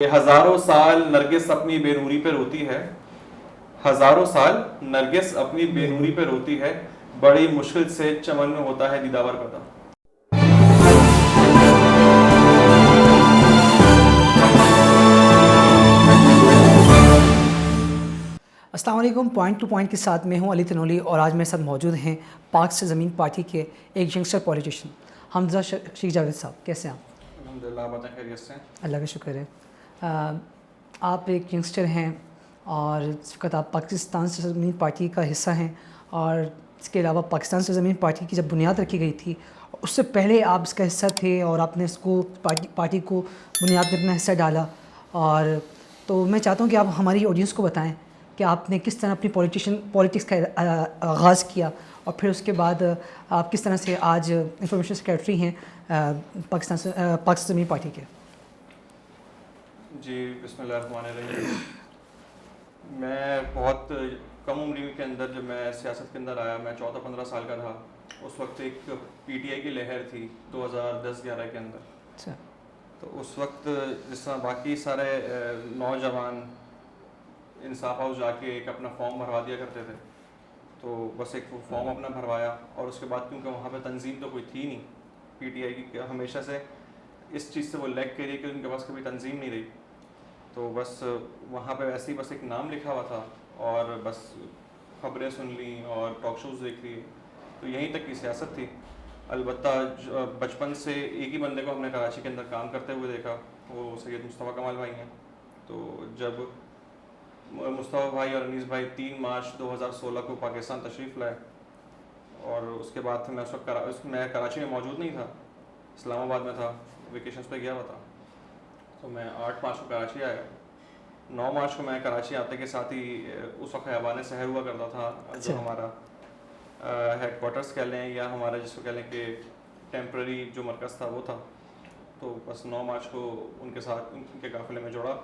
हजारों साल नरगिस अपनी बेनूरी पे रोती है। हजारों साल नरगिस अपनी बेनूरी पे रोती है। बड़ी मुश्किल से चमन में होता है दीदावर पैदा। अस्सलाम वालेकुम। पॉइंट टू पॉइंट के साथ मैं हूं अली तनोली और आज मेरे साथ मौजूद हैं पाक से ज़मीन पार्टी के एक यंगस्टर पॉलिटिशियन हमजा शेख जावेद साहब। कैसे हैं आप? अल्हम्दुलिल्लाह, आप बताएं खैरियत से? अल्लाह का शुक्र है। आप एक यंगस्टर हैं और इस वक्त आप पाकिस्तान से ज़मीन पार्टी का हिस्सा हैं और इसके अलावा पाकिस्तान से ज़मीन पार्टी की जब बुनियाद रखी गई थी उससे पहले आप इसका हिस्सा थे और आपने इसको पार्टी को बुनियाद में अपना हिस्सा डाला। और तो मैं चाहता हूँ कि आप हमारी ऑडियंस को बताएं कि आपने किस तरह अपनी पॉलिटिक्स का आगाज़ किया और फिर उसके बाद आप किस तरह से आज इंफॉर्मेशन सेक्रेटरी हैं पाकिस्तान ज़मीन पार्टी के। जी, बिस्मिल्लाहिर्रहमानिर्रहीम। मैं बहुत कम उम्र के अंदर जब मैं सियासत के अंदर आया, मैं 14-15 साल का था। उस वक्त एक पीटीआई की लहर थी 2010-11 के अंदर। अच्छा। तो उस वक्त जिस तरह बाकी सारे नौजवान इंसाफ हाउस जाके एक अपना फॉर्म भरवा दिया करते थे, तो बस एक वो फॉर्म अपना भरवाया और उसके बाद क्योंकि वहाँ पे तंजीम तो कोई थी नहीं पीटीआई की, हमेशा से इस चीज़ से वो लैग कर रही कि उनके पास कभी तंजीम नहीं रही, तो बस वहाँ पे वैसे ही बस एक नाम लिखा हुआ था और बस खबरें सुन ली और टॉक शोज़ देख लिए, तो यहीं तक की सियासत थी। अलबत्ता बचपन से एक ही बंदे को हमने कराची के अंदर काम करते हुए देखा, वो सैयद मुस्तफ़ा कमाल भाई हैं। तो जब मुस्तफ़ा भाई और अनीस भाई 3 मार्च 2016 को पाकिस्तान तशरीफ़ लाए और उसके बाद मैं उस वक्त मैं कराची में मौजूद नहीं था, इस्लामाबाद में था, वेकेशंस पे गया हुआ था। तो मैं 8 मार्च को कराची आया। 9 मार्च को मैं कराची आते के साथ ही उस वक्त ख़याबान शहर हुआ करता था, जो हमारा हेडक्वार्टर्स कह लें या हमारा जिसको कह लें कि टेम्प्रेरी जो मरकज़ था वो था। तो बस 9 मार्च को उनके साथ उनके काफ़िले में जोड़ा।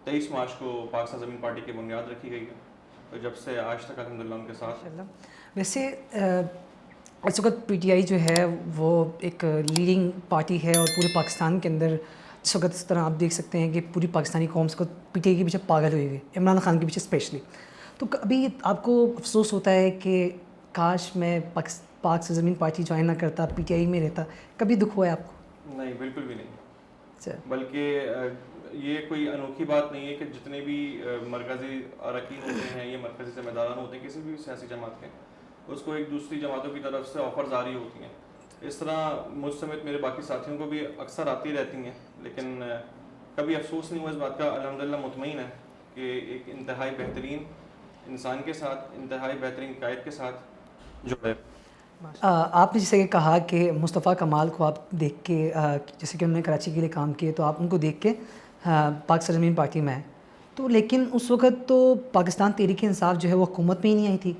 23 मार्च को पाकिस्तान ज़मीन पार्टी की बुनियाद रखी गई है, तो जब से आज तक अल्हम्दुलिल्लाह उनके साथ। वैसे इस वक्त पीटीआई जो है वो एक लीडिंग पार्टी है और पूरे पाकिस्तान के अंदर इस वक्त इस तरह आप देख सकते हैं कि पूरी पाकिस्तानी कौम को पीटीआई के पीछे पागल हुई हुई, इमरान खान के पीछे स्पेशली। तो कभी आपको अफसोस होता है कि काश मैं पाक से ज़मीन पार्टी ज्वाइन ना करता, पीटीआई में रहता? कभी दुख हुआ है आपको? नहीं, बिल्कुल भी नहीं। अच्छा। बल्कि ये कोई अनोखी बात नहीं है कि जितने भी मरकज़ी अरकान होते हैं, ये मरकज़ी ज़िम्मेदारान होते हैं किसी भी सियासी जमात के, उसको एक दूसरी जमातों की तरफ से ऑफ़र जारी होती हैं। इस तरह मुझ समेत मेरे बाकी साथियों को भी अक्सर आती रहती हैं, लेकिन कभी अफसोस नहीं हुआ इस बात का। अल्हम्दुलिल्लाह मुतमईन है कि एक इंतहाई बेहतरीन इंसान के साथ, इंतहाई बेहतरीन कायद के साथ जुड़े। आपने जैसे कि कहा कि मुस्तफ़ा कमाल को आप देख के जैसे कि उन्होंने कराची के लिए काम किए तो आप उनको देख के पाक ज़मीन पार्टी में आए। तो लेकिन उस वक़्त तो पाकिस्तान तहरीक इंसाफ जो है वो हुकूमत में ही नहीं आई थी,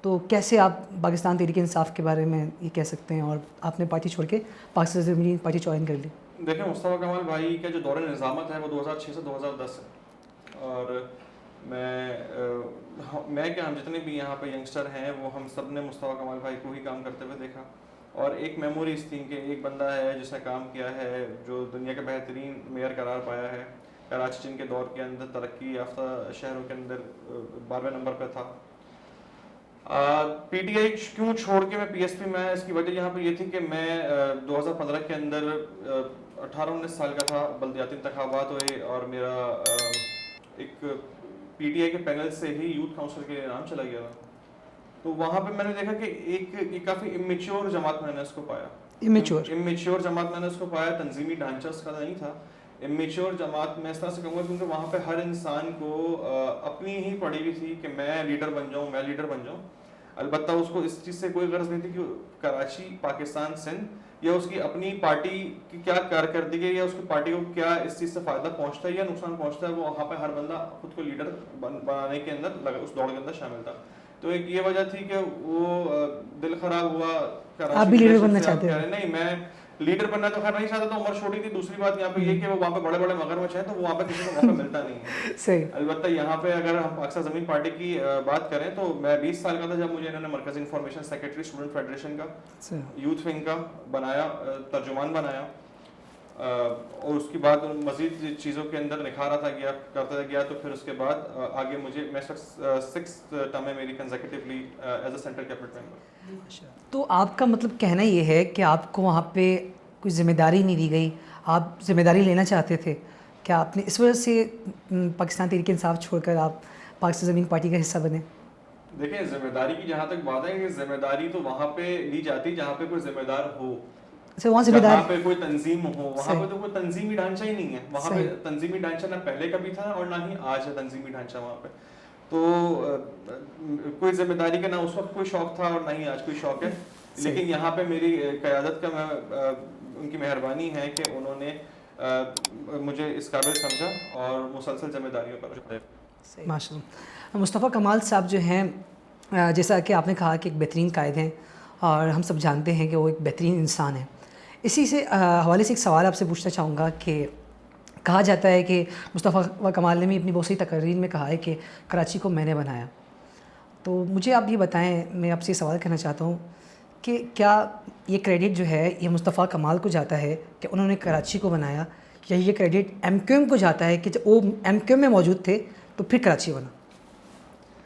तो कैसे आप पाकिस्तान तहरीक इंसाफ के बारे में ये कह सकते हैं और आपने पार्टी छोड़ के पाकिस्तान ज़मीन पार्टी ज्वाइन कर ली? देखिए, मुस्तफ़ा कमाल भाई का जो दौर निज़ामत है वो 2006 से 2010 है और मैं क्या, हम जितने भी यहाँ पे यंगस्टर हैं वो हम सब ने मुस्तफ़ा कमाल भाई को ही काम करते हुए देखा। और एक मेमोरीज थी कि एक बंदा है जिसने काम किया है, जो दुनिया के बेहतरीन मेयर करार पाया है, कराची जिनके दौर के अंदर तरक्की याफ्ता शहरों के अंदर 12वें नंबर पर था। पीटीआई क्यों छोड़ के मैं पीएसपी में, इसकी वजह यहाँ पर ये थी कि मैं 2015 के अंदर 18-19 साल का था, बल्दियाती इंतखाबात हुए और मेरा एक पीटीआई के पैनल से ही यूथ काउंसिल के नाम चला गया था। तो वहाँ पे मैंने देखा कि एक काफ़ी इमेच्योर जमात मैंने इसको पाया। इमेच्योर जमात मैंने इसको पाया, तंजीमी ढांचा उसका नहीं था। इमेच्योर जमात मैं इस तरह से कहूँगा क्योंकि वहाँ पे हर इंसान को अपनी ही पड़ी हुई थी कि मैं लीडर बन जाऊँ, मैं लीडर बन जाऊँ। अलबत्ता उसको इस चीज़ से कोई गर्ज नहीं थी कि कराची, पाकिस्तान, सिंध या उसकी अपनी पार्टी की क्या कारकर्दगी है या उसकी पार्टी को क्या इस चीज़ से फ़ायदा पहुँचता है या नुकसान पहुँचता है। वो वहाँ पे हर बंदा खुद को लीडर बनाने के अंदर उस दौड़ के अंदर शामिल था। तो एक ये वजह थी कि वो दिल खराब हुआ आप भी लीडर बनना से। चाहते आप कह हैं? रहे नहीं, मैं लीडर बनना तो खैर नहीं चाहता था, उम्र छोटी थी। दूसरी बात यहाँ पे ये कि वो वहाँ पे बड़े बड़े मगरमच्छ हैं, तो वो वहाँ पे किसी को मौका मिलता नहीं है। सही। अलबत्ता यहाँ पे अगर हम पाकिस्तान ज़मीन पार्टी की बात करें तो मैं 20 साल का था जब मुझे इन्होंने मरकज़ी इंफॉर्मेशन सेक्रेटरी स्टूडेंट फेडरेशन का, यूथ विंग का बनाया, तर्जुमान बनाया। और उसके बाद मज़ीद चीज़ों के अंदर निखार आता गया, करता गया। तो फिर उसके बाद आगे मुझे मैं 6th टर्म में मेरी consecutively as a central cabinet member. तो आपका मतलब कहना ये है कि आपको वहाँ पे कोई ज़िम्मेदारी नहीं दी गई, आप ज़िम्मेदारी लेना चाहते थे, क्या आपने इस वजह से पाकिस्तान तहरीक इंसाफ छोड़कर आप पाकिस्तान ज़मीन पार्टी का हिस्सा बने? देखिए, ज़िम्मेदारी की जहाँ तक बात है कि ज़िम्मेदारी तो वहाँ पे ली जाती जहाँ पे कोई ज़िम्मेदार हो। अच्छा, वहाँ जहाँ जिम्मेदारी पे कोई तंजीम हो, वहाँ सही। पे तो कोई तंजीमी ढांचा ही नहीं है। वहाँ पे सही। तंजीमी ढांचा ना पहले कभी था और ना ही आज है तंजीमी ढांचा वहाँ पे। तो कोई जिम्मेदारी का ना उस वक्त कोई शौक था और ना ही आज कोई शौक है। सही। लेकिन यहाँ पे मेरी क़यादत का उनकी मेहरबानी है कि उन्होंने मुझे इस काबिल समझा और मुसलसल जिम्मेदारियों पर। माशाल्लाह। मुस्तफ़ा कमाल साहब जो हैं, जैसा कि आपने कहा कि एक बेहतरीन कायद हैं और हम सब जानते हैं कि वो एक बेहतरीन इंसान है। इसी से हवाले से एक सवाल आपसे पूछना चाहूँगा कि कहा जाता है कि मुस्तफ़ा कमाल ने भी अपनी बहुत सी तकरीर में कहा है कि कराची को मैंने बनाया। तो मुझे आप ये बताएं, मैं आपसे ये सवाल करना चाहता हूँ कि क्या ये क्रेडिट जो है ये मुस्तफ़ा कमाल को जाता है कि उन्होंने कराची को बनाया, या ये क्रेडिट MQM को जाता है कि जब वो MQM में मौजूद थे तो फिर कराची बना?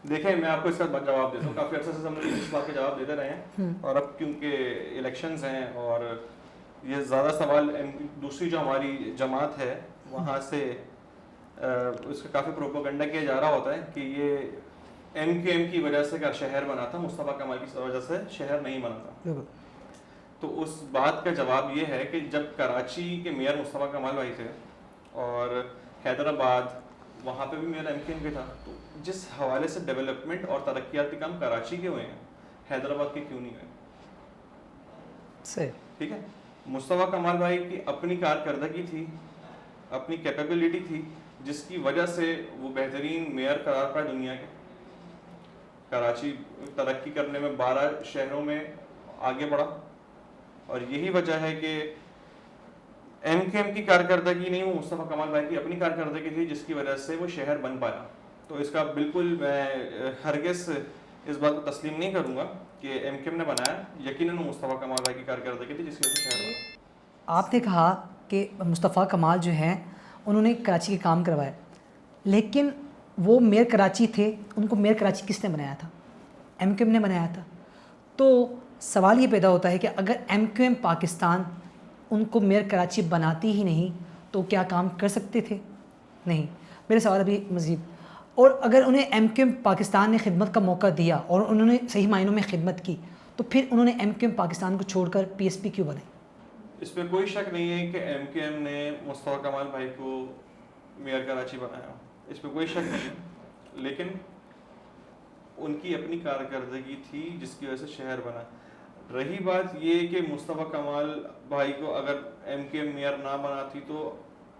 देखिए, मैं आपको इसका जवाब देता हूँ। काफ़ी अर्से से हम लोग इस बात के जवाब देते रहे हैं और अब क्योंकि इलेक्शंस हैं और ये ज़्यादा सवाल दूसरी जो हमारी जमात है वहाँ से उसका काफ़ी प्रोपोगंडा किया जा रहा होता है कि ये MQM की वजह से का शहर बना था, मुस्तफ़ा कमाल की वजह से शहर नहीं बना था। तो उस बात का जवाब ये है कि जब कराची के मेयर मुस्तफ़ा कमाल भाई थे और हैदराबाद वहाँ पे भी मेयर MQM के था, तो जिस हवाले से डेवलपमेंट और तरक्याती काम कराची के हुए हैं, हैदराबाद के क्यों नहीं हुए? सही। ठीक है, मुस्तफ़ा कमाल भाई की अपनी कारकर्दगी थी, अपनी कैपेबिलिटी थी, जिसकी वजह से वो बेहतरीन मेयर करार पाए दुनिया के। कराची तरक्की करने में 12 शहरों में आगे बढ़ा और यही वजह है कि MQM की कारकर्दगी नहीं, वो मुस्तफ़ा कमाल भाई की अपनी कारकर्दगी थी जिसकी वजह से वो शहर बन पाया। तो इसका बिल्कुल मैं हरगिज़ इस बात को तस्लीम नहीं करूँगा कि MQM ने बनाया, यकीनन मुस्तफ़ा कमाल भाई की कारकर्दगी थी जिसकी वजह से शहर बना। आपने कहा कि मुस्तफ़ा कमाल जो हैं उन्होंने कराची के काम करवाए, लेकिन वो मेयर कराची थे, उनको मेयर कराची किसने बनाया था? MQM ने बनाया था। तो सवाल ये पैदा होता है कि अगर MQM पाकिस्तान उनको मेयर कराची बनाती ही नहीं तो क्या काम कर सकते थे? नहीं। मेरा सवाल अभी मज़ीद, और अगर उन्हें MQM पाकिस्तान ने खिदमत का मौका दिया और उन्होंने सही मायनों में खिदमत की, तो फिर उन्होंने MQM पाकिस्तान को छोड़कर PSP क्यों बनाई? इस पर कोई शक नहीं है कि MQM ने मुस्तफ़ा कमाल भाई को मेयर कराची बनाया, इस पर कोई शक नहीं है। लेकिन उनकी अपनी कारकर्दगी थी जिसकी वजह से शहर बना। रही बात ये कि मुस्तफ़ा कमाल भाई को अगर MQM मेयर ना बनाती तो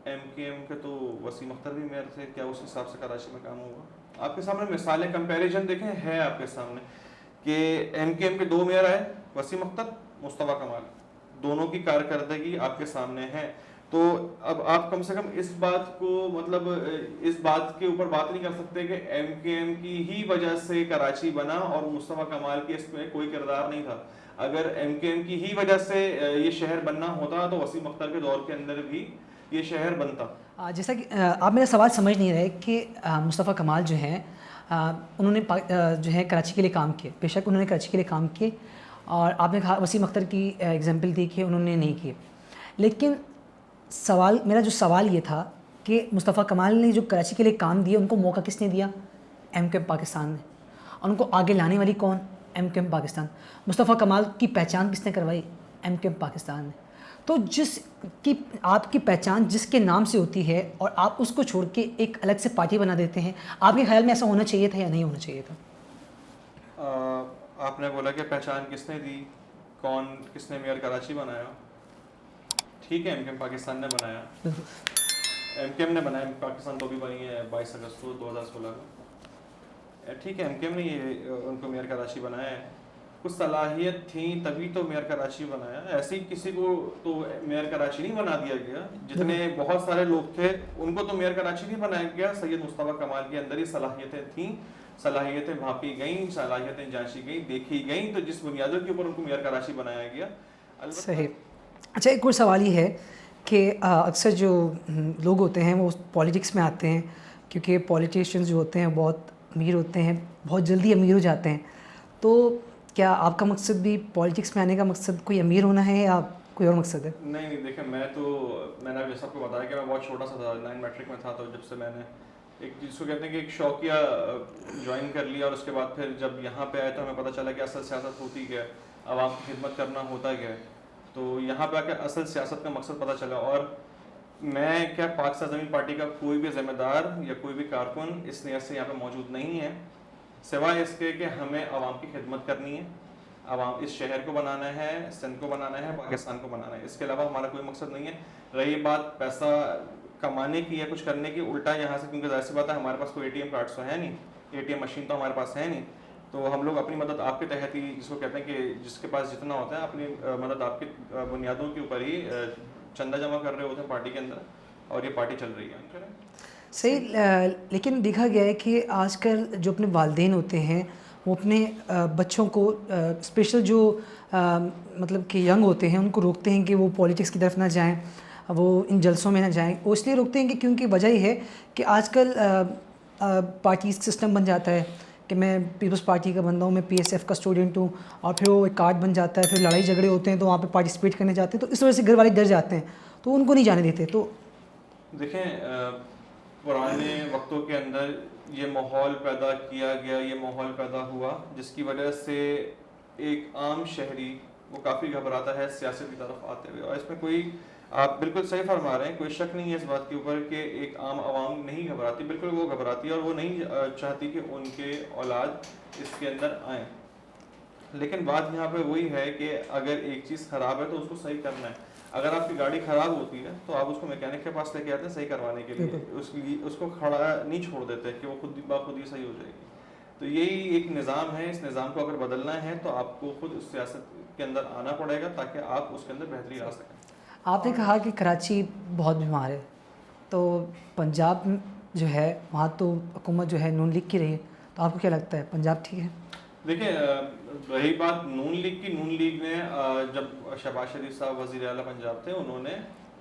MQM के तो वसीम अख्तर भी मेयर थे, क्या उस हिसाब से कराची में काम होगा? आपके सामने मिसालें, कंपैरिजन देखें है आपके सामने कि MQM के 2 मेयर आए, वसीम अख्तर, मुस्तफ़ा कमाल, दोनों की कारकर्दगी आपके सामने है। तो अब आप कम से कम इस बात को मतलब इस बात के ऊपर बात नहीं कर सकते कि MQM की ही वजह से कराची बना और मुस्तफ़ा कमाल के इसमें कोई किरदार नहीं था। अगर MQM की ही वजह से ये शहर बनना होता तो वसीम अख्तर के दौर के अंदर भी ये शहर बनता। जैसा कि आप मेरा सवाल समझ नहीं रहे कि मुस्तफ़ा कमाल जो हैं उन्होंने जो है कराची के लिए काम किए, बेशक उन्होंने कराची के लिए काम किए, और आपने कहा वसीम अख्तर की एग्जांपल दी कि उन्होंने नहीं किए। लेकिन मेरा जो सवाल ये था कि मुस्तफ़ा कमाल ने जो कराची के लिए काम दिया, उनको मौका किसने दिया? MQM पाकिस्तान ने। और उनको आगे लाने वाली कौन? MQM पाकिस्तान। मुस्तफ़ा कमाल की पहचान किसने करवाई? MQM पाकिस्तान ने। तो जिसकी आपकी पहचान जिसके नाम से होती है और आप उसको छोड़ के एक अलग से पार्टी बना देते हैं, आपके ख्याल में ऐसा होना चाहिए था या नहीं होना चाहिए था? आपने बोला कि पहचान किसने दी, कौन, किसने मेयर कराची बनाया? ठीक है, MQM पाकिस्तान ने बनाया, MQM ने बनाया। पाकिस्तान तो भी बनी है 22 अगस्त 2016 को। ठीक है, MQM ने ये उनको मेयर कराची बनाया है, कुछ सलाहियत थी तभी तो मेयर कराची बनाया। ऐसे ही किसी को तो मेयर कराची नहीं बना दिया गया, जितने बहुत सारे लोग थे उनको तो मेयर कराची नहीं बनाया गया। सैयद मुस्तफ़ा कमाल के अंदर ही सलाहियतें थीं, सलाहियतें भापी गईं, सलाहियतें जांची गईं, देखी गईं, तो जिस बुनियादों के ऊपर उनको मेयर कराची बनाया गया। सही। अच्छा, एक और सवाल ये है कि अक्सर जो लोग होते हैं वो पॉलिटिक्स में आते हैं क्योंकि पॉलिटिशियंस जो होते हैं बहुत अमीर होते हैं, बहुत जल्दी अमीर हो जाते हैं। तो क्या आपका मकसद भी पॉलिटिक्स में आने का मकसद कोई अमीर होना है या कोई और मकसद है? नहीं देखिए, मैंने अभी सबको बताया कि मैं बहुत छोटा सा था, 9 मैट्रिक में था, तो जब से मैंने एक जिसको कहते हैं कि एक शौकिया ज्वाइन कर लिया, और उसके बाद फिर जब यहाँ पे आया तो हमें पता चला कि असल सियासत होती क्या है, आवाम की खिदमत करना होता क्या है। तो यहाँ पे आकर असल सियासत का मकसद पता चला। और मैं क्या पाकिस्तान ज़मीन पार्टी का कोई भी ज़िम्मेदार या कोई भी कारकुन इस नीयत से यहाँ पे मौजूद नहीं है, सिवाय इसके कि हमें आवाम की खिदमत करनी है, आवाम इस शहर को बनाना है, सिंध को बनाना है, पाकिस्तान को बनाना है। इसके अलावा हमारा कोई मकसद नहीं है। रही बात पैसा कमाने की या कुछ करने की, उल्टा यहाँ से, क्योंकि जाहिर सी बात है हमारे पास कोई ATM कार्ड्स तो है नहीं, ATM मशीन तो हमारे पास है नहीं, तो हम लोग अपनी मदद आपके तहत ही, जिसको कहते हैं कि जिसके पास जितना होता है अपनी मदद आपकी बुनियादों के ऊपर ही चंदा जमा कर रहे होते हैं पार्टी के अंदर, और ये पार्टी चल रही है। सही, लेकिन देखा गया है कि आजकल जो अपने वालिदैन होते हैं वो अपने बच्चों को स्पेशल जो मतलब कि यंग होते हैं उनको रोकते हैं कि वो पॉलिटिक्स की तरफ ना जाएं, वो इन जलसों में ना जाएं। वो इसलिए रोकते हैं कि क्योंकि वजह ये है कि आजकल पार्टीज सिस्टम बन जाता है कि मैं पीपल्स पार्टी का बंदा हूँ, मैं PSF का स्टूडेंट हूँ, और फिर वो एक कार्ड बन जाता है, फिर लड़ाई झगड़े होते हैं तो वहाँ पे पार्टिसिपेट करने जाते हैं, तो इस वजह से घर वाले डर जाते हैं तो उनको नहीं जाने देते। तो देखें, पुराने वक्तों के अंदर ये माहौल पैदा किया गया, ये माहौल पैदा हुआ जिसकी वजह से एक आम शहरी वो काफ़ी घबराता है सियासत की तरफ आते हुए। और इसमें कोई, आप बिल्कुल सही फरमा रहे हैं, कोई शक नहीं है इस बात के ऊपर कि एक आम आवाम नहीं घबराती, बिल्कुल वो घबराती है और वो नहीं चाहती कि उनके औलाद इसके अंदर आए। लेकिन बात यहाँ पे वही है कि अगर एक चीज़ ख़राब है तो उसको सही करना है। अगर आपकी गाड़ी ख़राब होती है तो आप उसको मैकेनिक के पास लेके आते हैं सही करवाने के लिए, उसको खड़ा नहीं छोड़ देते कि वो खुद ही सही हो जाएगी। तो यही एक निज़ाम है, इस निज़ाम को अगर बदलना है तो आपको खुद उस सियासत के अंदर आना पड़ेगा ताकि आप उसके अंदर बेहतरी ला सकें। आपने कहा कि कराची बहुत बीमार है, तो पंजाब जो है वहाँ तो हुकूमत जो है नून लीग की रही है, तो आपको क्या लगता है पंजाब ठीक है? देखिए, रही बात नून लीग की, नून लीग ने जब शहबाज शरीफ साहब वज़ीर आला पंजाब थे उन्होंने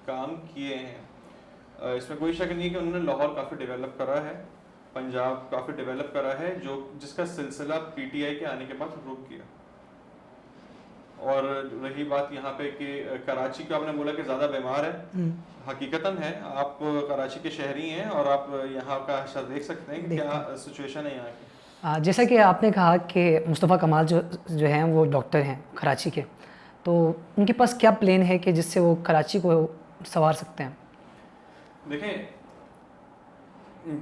काम किए हैं, इसमें कोई शक नहीं कि उन्होंने लाहौर काफ़ी डेवलप करा है, पंजाब काफ़ी डेवलप करा है, जो जिसका सिलसिला PTI के आने के बाद रुक गया। और रही बात यहाँ पे कि कराची का आपने बोला कि ज़्यादा बीमार है, हकीकतन है, आप कराची के शहरी हैं और आप यहाँ का अशर देख सकते हैं कि क्या सिचुएशन है यहाँ की। जैसा कि आपने कहा कि मुस्तफ़ा कमाल जो हैं वो डॉक्टर हैं कराची के, तो उनके पास क्या प्लान है कि जिससे वो कराची को संवार सकते हैं? देखें,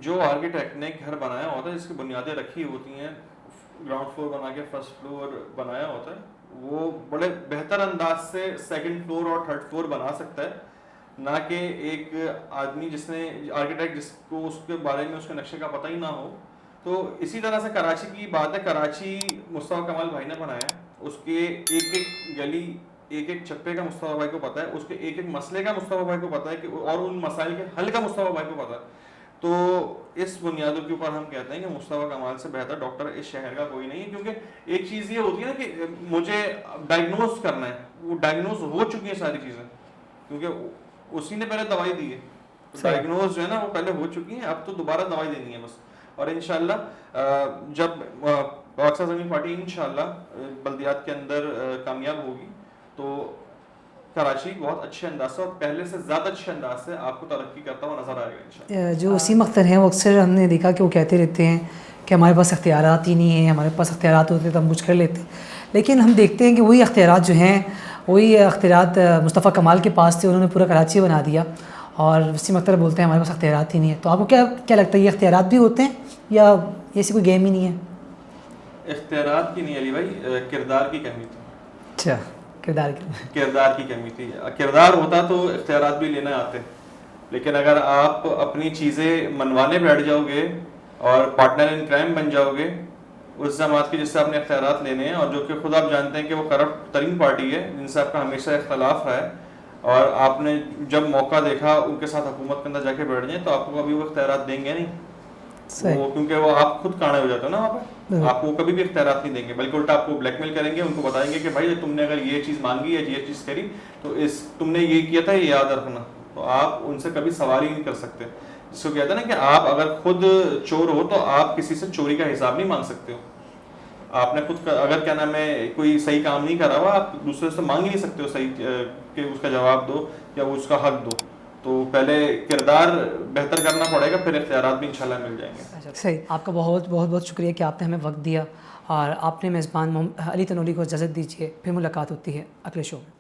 जो आर्किटेक्ट ने घर बनाया होता है, जिसकी बुनियादें रखी होती हैं, ग्राउंड फ्लोर बना के फर्स्ट फ्लोर बनाया होता है, वो बड़े बेहतर अंदाज से सेकंड फ्लोर और थर्ड फ्लोर बना सकता है, ना कि एक आदमी जिसने, आर्किटेक्ट जिसको उसके बारे में उसके नक्शे का पता ही ना हो। तो इसी तरह से कराची की बात है, कराची मुस्तफ़ा कमाल भाई ने बनाया, उसके एक एक गली, एक एक चप्पे का मुस्तफ़ा भाई को पता है, उसके एक एक मसले का मुस्तफ़ा भाई को पता है कि, और उन मसाइल के हल का मुस्तफ़ा भाई को पता है। तो इस बुनियादों के ऊपर हम कहते हैं कि मुस्तफ़ा कमाल से बेहतर डॉक्टर इस शहर का कोई नहीं है, क्योंकि एक चीज़ ये होती है ना कि मुझे डायग्नोज करना है, वो डायग्नोज हो चुकी है सारी चीज़ें, क्योंकि उसी ने पहले दवाई दी है, तो डायग्नोज जो है ना वो पहले हो चुकी है, अब तो दोबारा दवाई देनी है बस। और इंशाल्लाह जब पाकिस्तान ज़मीन पार्टी इंशाल्लाह बल्दियात के अंदर कामयाब होगी तो कराची बहुत अच्छे अंदाज से और पहले से ज़्यादा अच्छे अंदाज से आपको तरक्की करता हुआ नज़र आएगा इंशाल्लाह। जो वसीम अख्तर हैं वो अक्सर हमने देखा कि वो कहते रहते हैं कि हमारे पास अख्तियारात ही नहीं है, हमारे पास अख्तियारात होते तो हम कुछ कर लेते, लेकिन हम देखते हैं कि वही अख्तियारात जो हैं वही अख्तियारात मुस्तफ़ा कमाल के पास थे, उन्होंने पूरा कराची बना दिया, और वसीम अख्तर बोलते हैं हमारे पास अख्तियारात ही नहीं है। तो आपको क्या क्या लगता है, ये अख्तियारात भी होते हैं या ऐसी कोई गेम ही नहीं है? इख्तियारात की नहीं अली भाई, किरदार की कमी थी। अच्छा, किरदार की कमी थी। किरदार होता तो इख्तियारात भी लेने आते, लेकिन अगर आप अपनी चीज़ें मनवाने बैठ जाओगे और पार्टनर इन क्राइम बन जाओगे उस जमात की जिससे आपने इख्तियारात लेने हैं, और जो कि खुद आप जानते हैं कि वो करप्ट तरीन पार्टी है जिनसे आपका हमेशा इख्तलाफ है, और आपने जब मौका देखा उनके साथ हुकूमत के अंदर जाके बैठ जाए तो आपको कभी वो इख्तियारात देंगे नहीं। सही। वो क्योंकि वो आप खुद कांडे हो जाते हो ना वहाँ पे, आपको कभी भी इख्तियारात नहीं देंगे, बल्कि उल्टा आपको ब्लैकमेल करेंगे, उनको बताएंगे कि भाई तुमने अगर ये चीज़ मांगी या ये चीज़ करी तो इस तुमने ये किया था, ये याद रखना। तो आप उनसे कभी सवाल ही नहीं कर सकते। जिसको कहते हैं ना कि आप अगर खुद चोर हो तो आप किसी से चोरी का हिसाब नहीं मांग सकते हो। आपने खुद अगर क्या नाम है कोई सही काम नहीं करा हुआ, आप दूसरे से मांग ही नहीं सकते हो सही कि उसका जवाब दो या वो उसका हक दो। तो पहले किरदार बेहतर करना पड़ेगा, फिर इख्तियारात भी इंशाल्लाह मिल जाएंगे। अच्छा, सही। आपका बहुत बहुत बहुत शुक्रिया कि आपने हमें वक्त दिया और आपने मेज़बान अली तनोली को इजाज़त दीजिए। फिर मुलाकात होती है अगले शो में।